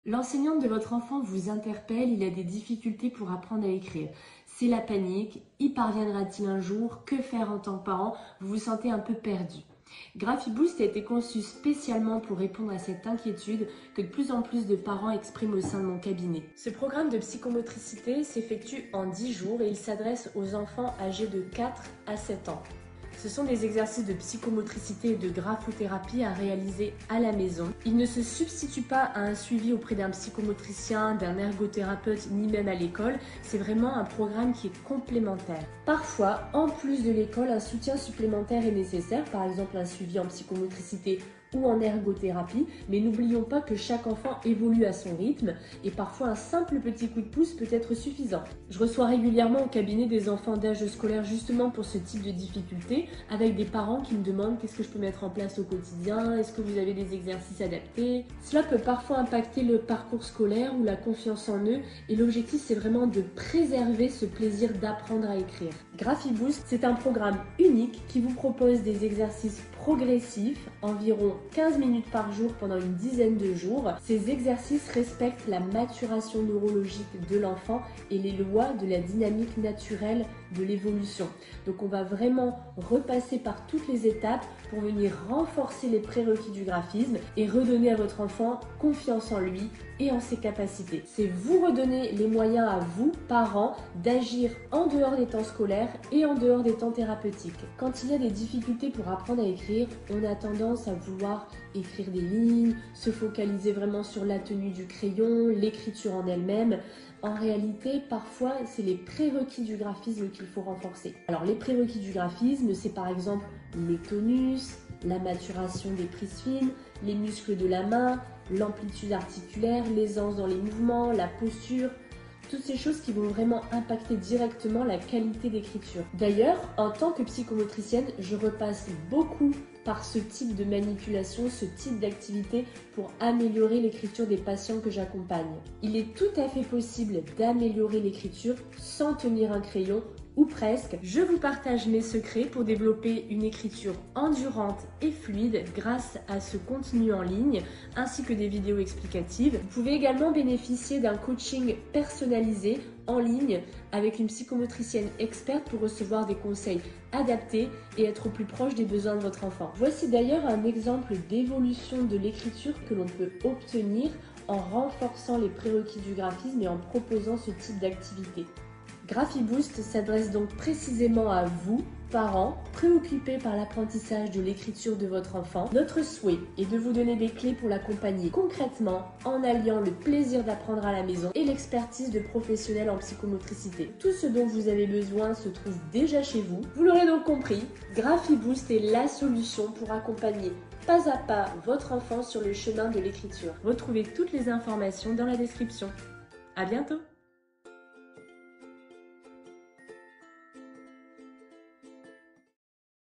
L'enseignante de votre enfant vous interpelle, il a des difficultés pour apprendre à écrire. C'est la panique, y parviendra-t-il un jour? Que faire en tant que parent? Vous vous sentez un peu perdu. GraphiBoost a été conçu spécialement pour répondre à cette inquiétude que de plus en plus de parents expriment au sein de mon cabinet. Ce programme de psychomotricité s'effectue en 10 jours et il s'adresse aux enfants âgés de 4 à 7 ans. Ce sont des exercices de psychomotricité et de graphothérapie à réaliser à la maison. Il ne se substitue pas à un suivi auprès d'un psychomotricien, d'un ergothérapeute, ni même à l'école. C'est vraiment un programme qui est complémentaire. Parfois, en plus de l'école, un soutien supplémentaire est nécessaire, par exemple un suivi en psychomotricité ou en ergothérapie, mais n'oublions pas que chaque enfant évolue à son rythme et parfois un simple petit coup de pouce peut être suffisant. Je reçois régulièrement au cabinet des enfants d'âge scolaire justement pour ce type de difficultés, avec des parents qui me demandent qu'est-ce que je peux mettre en place au quotidien, est-ce que vous avez des exercices adaptés. Cela peut parfois impacter le parcours scolaire ou la confiance en eux et l'objectif c'est vraiment de préserver ce plaisir d'apprendre à écrire. GraphiBoost, c'est un programme unique qui vous propose des exercices progressifs, environ 15 minutes par jour pendant une dizaine de jours. Ces exercices respectent la maturation neurologique de l'enfant et les lois de la dynamique naturelle de l'évolution. Donc on va vraiment repasser par toutes les étapes pour venir renforcer les prérequis du graphisme et redonner à votre enfant confiance en lui et en ses capacités. C'est vous redonner les moyens à vous, parents, d'agir en dehors des temps scolaires et en dehors des temps thérapeutiques. Quand il y a des difficultés pour apprendre à écrire, on a tendance à vouloir écrire des lignes, se focaliser vraiment sur la tenue du crayon, l'écriture en elle-même. En réalité, parfois, c'est les prérequis du graphisme qu'il faut renforcer. Alors, les prérequis du graphisme, c'est par exemple le tonus, la maturation des prises fines, les muscles de la main, l'amplitude articulaire, l'aisance dans les mouvements, la posture, toutes ces choses qui vont vraiment impacter directement la qualité d'écriture. D'ailleurs, en tant que psychomotricienne, je repasse beaucoup par ce type de manipulation, ce type d'activité pour améliorer l'écriture des patients que j'accompagne. Il est tout à fait possible d'améliorer l'écriture sans tenir un crayon ou presque. Je vous partage mes secrets pour développer une écriture endurante et fluide grâce à ce contenu en ligne ainsi que des vidéos explicatives. Vous pouvez également bénéficier d'un coaching personnalisé en ligne avec une psychomotricienne experte pour recevoir des conseils adaptés et être au plus proche des besoins de votre enfant. Voici d'ailleurs un exemple d'évolution de l'écriture que l'on peut obtenir en renforçant les prérequis du graphisme et en proposant ce type d'activité. GraphiBoost s'adresse donc précisément à vous, parents, préoccupés par l'apprentissage de l'écriture de votre enfant. Notre souhait est de vous donner des clés pour l'accompagner concrètement en alliant le plaisir d'apprendre à la maison et l'expertise de professionnels en psychomotricité. Tout ce dont vous avez besoin se trouve déjà chez vous. Vous l'aurez donc compris, GraphiBoost est la solution pour accompagner pas à pas votre enfant sur le chemin de l'écriture. Retrouvez toutes les informations dans la description. À bientôt!